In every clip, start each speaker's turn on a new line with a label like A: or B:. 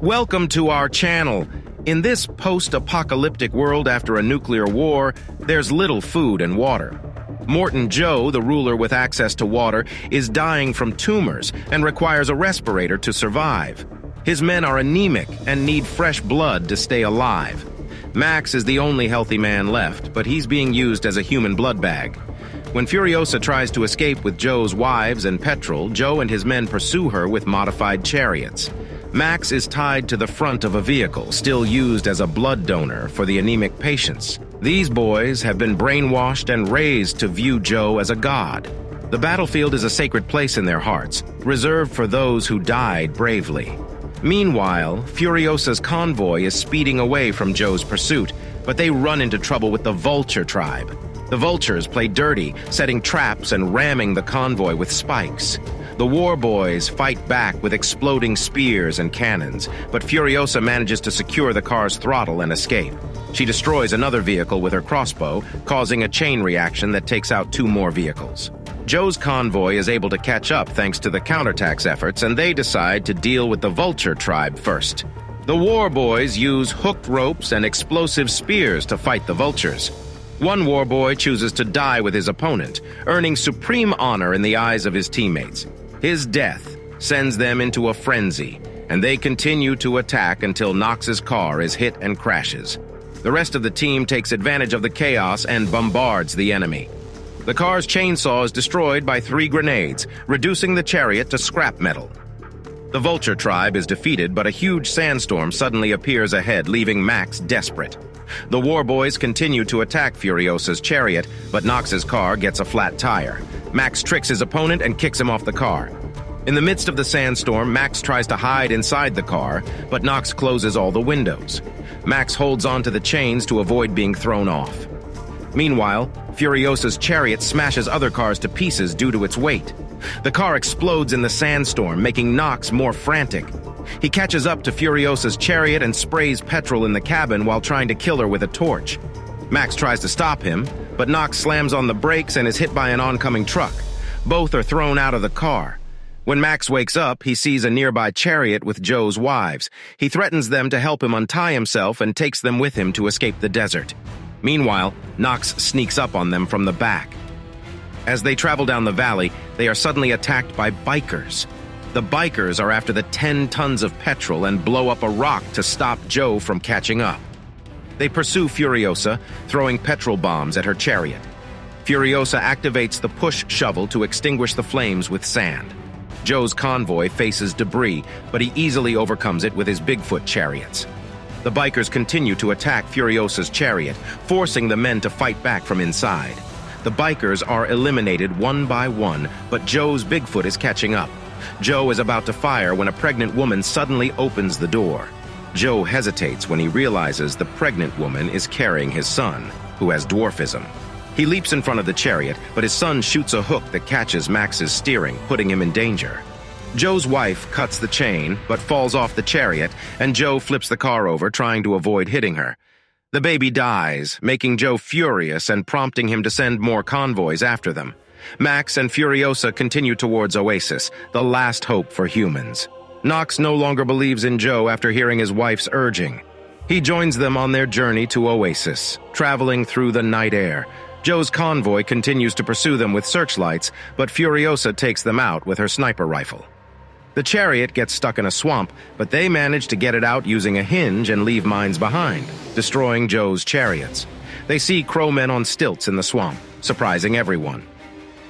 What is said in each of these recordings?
A: Welcome to our channel. In this post-apocalyptic world after a nuclear war, there's little food and water. Immortan Joe, the ruler with access to water, is dying from tumors and requires a respirator to survive. His men are anemic and need fresh blood to stay alive. Max is the only healthy man left, but he's being used as a human blood bag. When Furiosa tries to escape with Joe's wives and petrol, Joe and his men pursue her with modified chariots. Max is tied to the front of a vehicle, still used as a blood donor for the anemic patients. These boys have been brainwashed and raised to view Joe as a god. The battlefield is a sacred place in their hearts, reserved for those who died bravely. Meanwhile, Furiosa's convoy is speeding away from Joe's pursuit, but they run into trouble with the Vulture tribe. The Vultures play dirty, setting traps and ramming the convoy with spikes. The war boys fight back with exploding spears and cannons, but Furiosa manages to secure the car's throttle and escape. She destroys another vehicle with her crossbow, causing a chain reaction that takes out 2 more vehicles. Joe's convoy is able to catch up thanks to the counterattack's efforts, and they decide to deal with the Vulture tribe first. The war boys use hooked ropes and explosive spears to fight the Vultures. One war boy chooses to die with his opponent, earning supreme honor in the eyes of his teammates. His death sends them into a frenzy, and they continue to attack until Knox's car is hit and crashes. The rest of the team takes advantage of the chaos and bombards the enemy. The car's chainsaw is destroyed by 3 grenades, reducing the chariot to scrap metal. The Vulture tribe is defeated, but a huge sandstorm suddenly appears ahead, leaving Max desperate. The war boys continue to attack Furiosa's chariot, but Knox's car gets a flat tire. Max tricks his opponent and kicks him off the car. In the midst of the sandstorm, Max tries to hide inside the car, but Knox closes all the windows. Max holds onto the chains to avoid being thrown off. Meanwhile, Furiosa's chariot smashes other cars to pieces due to its weight. The car explodes in the sandstorm, making Knox more frantic. He catches up to Furiosa's chariot and sprays petrol in the cabin while trying to kill her with a torch. Max tries to stop him, but Knox slams on the brakes and is hit by an oncoming truck. Both are thrown out of the car. When Max wakes up, he sees a nearby chariot with Joe's wives. He threatens them to help him untie himself and takes them with him to escape the desert. Meanwhile, Knox sneaks up on them from the back. As they travel down the valley, they are suddenly attacked by bikers. The bikers are after the 10 tons of petrol and blow up a rock to stop Joe from catching up. They pursue Furiosa, throwing petrol bombs at her chariot. Furiosa activates the push shovel to extinguish the flames with sand. Joe's convoy faces debris, but he easily overcomes it with his Bigfoot chariots. The bikers continue to attack Furiosa's chariot, forcing the men to fight back from inside. The bikers are eliminated one by one, but Joe's Bigfoot is catching up. Joe is about to fire when a pregnant woman suddenly opens the door. Joe hesitates when he realizes the pregnant woman is carrying his son, who has dwarfism. He leaps in front of the chariot, but his son shoots a hook that catches Max's steering, putting him in danger. Joe's wife cuts the chain, but falls off the chariot, and Joe flips the car over, trying to avoid hitting her. The baby dies, making Joe furious and prompting him to send more convoys after them. Max and Furiosa continue towards Oasis, the last hope for humans. Knox no longer believes in Joe after hearing his wife's urging. He joins them on their journey to Oasis, traveling through the night air. Joe's convoy continues to pursue them with searchlights, but Furiosa takes them out with her sniper rifle. The chariot gets stuck in a swamp, but they manage to get it out using a hinge and leave mines behind, destroying Joe's chariots. They see crowmen on stilts in the swamp, surprising everyone.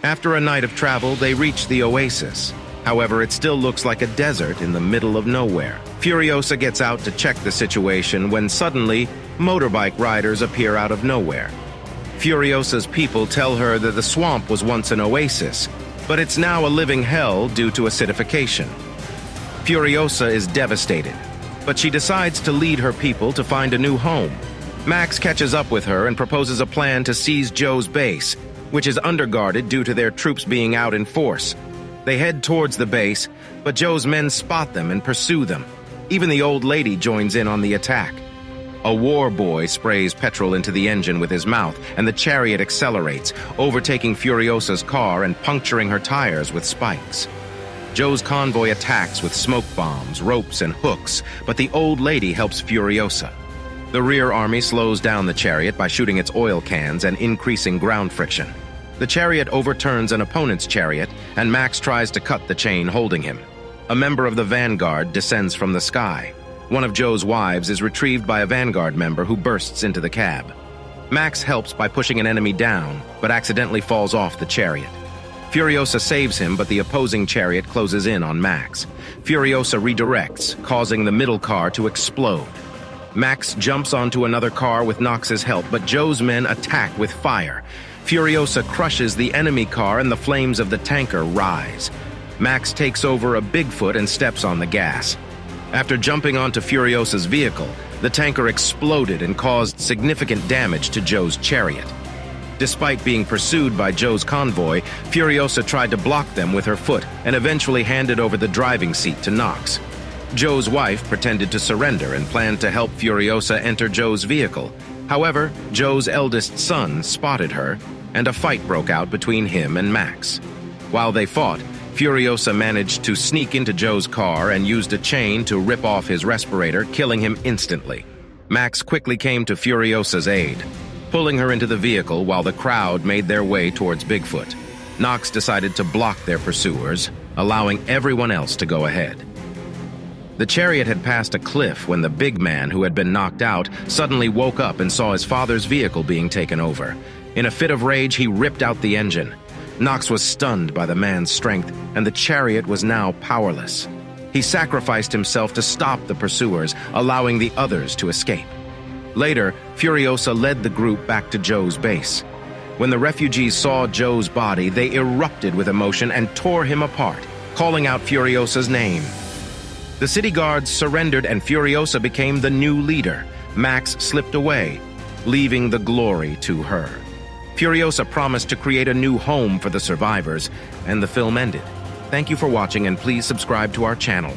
A: After a night of travel, they reach the Oasis. However, it still looks like a desert in the middle of nowhere. Furiosa gets out to check the situation when suddenly, motorbike riders appear out of nowhere. Furiosa's people tell her that the swamp was once an oasis, but it's now a living hell due to acidification. Furiosa is devastated, but she decides to lead her people to find a new home. Max catches up with her and proposes a plan to seize Joe's base, which is underguarded due to their troops being out in force. They head towards the base, but Joe's men spot them and pursue them. Even the old lady joins in on the attack. A war boy sprays petrol into the engine with his mouth, and the chariot accelerates, overtaking Furiosa's car and puncturing her tires with spikes. Joe's convoy attacks with smoke bombs, ropes, and hooks, but the old lady helps Furiosa. The rear army slows down the chariot by shooting its oil cans and increasing ground friction. The chariot overturns an opponent's chariot, and Max tries to cut the chain holding him. A member of the Vanguard descends from the sky. One of Joe's wives is retrieved by a Vanguard member who bursts into the cab. Max helps by pushing an enemy down, but accidentally falls off the chariot. Furiosa saves him, but the opposing chariot closes in on Max. Furiosa redirects, causing the middle car to explode. Max jumps onto another car with Nox's help, but Joe's men attack with fire. Furiosa crushes the enemy car and the flames of the tanker rise. Max takes over a Bigfoot and steps on the gas. After jumping onto Furiosa's vehicle, the tanker exploded and caused significant damage to Joe's chariot. Despite being pursued by Joe's convoy, Furiosa tried to block them with her foot and eventually handed over the driving seat to Nox. Joe's wife pretended to surrender and planned to help Furiosa enter Joe's vehicle. However, Joe's eldest son spotted her, and a fight broke out between him and Max. While they fought, Furiosa managed to sneak into Joe's car and used a chain to rip off his respirator, killing him instantly. Max quickly came to Furiosa's aid, pulling her into the vehicle while the crowd made their way towards Bigfoot. Nox decided to block their pursuers, allowing everyone else to go ahead. The chariot had passed a cliff when the big man who had been knocked out suddenly woke up and saw his father's vehicle being taken over. In a fit of rage, he ripped out the engine. Nox was stunned by the man's strength, and the chariot was now powerless. He sacrificed himself to stop the pursuers, allowing the others to escape. Later, Furiosa led the group back to Joe's base. When the refugees saw Joe's body, they erupted with emotion and tore him apart, calling out Furiosa's name. The city guards surrendered and Furiosa became the new leader. Max slipped away, leaving the glory to her. Furiosa promised to create a new home for the survivors, and the film ended. Thank you for watching, and please subscribe to our channel.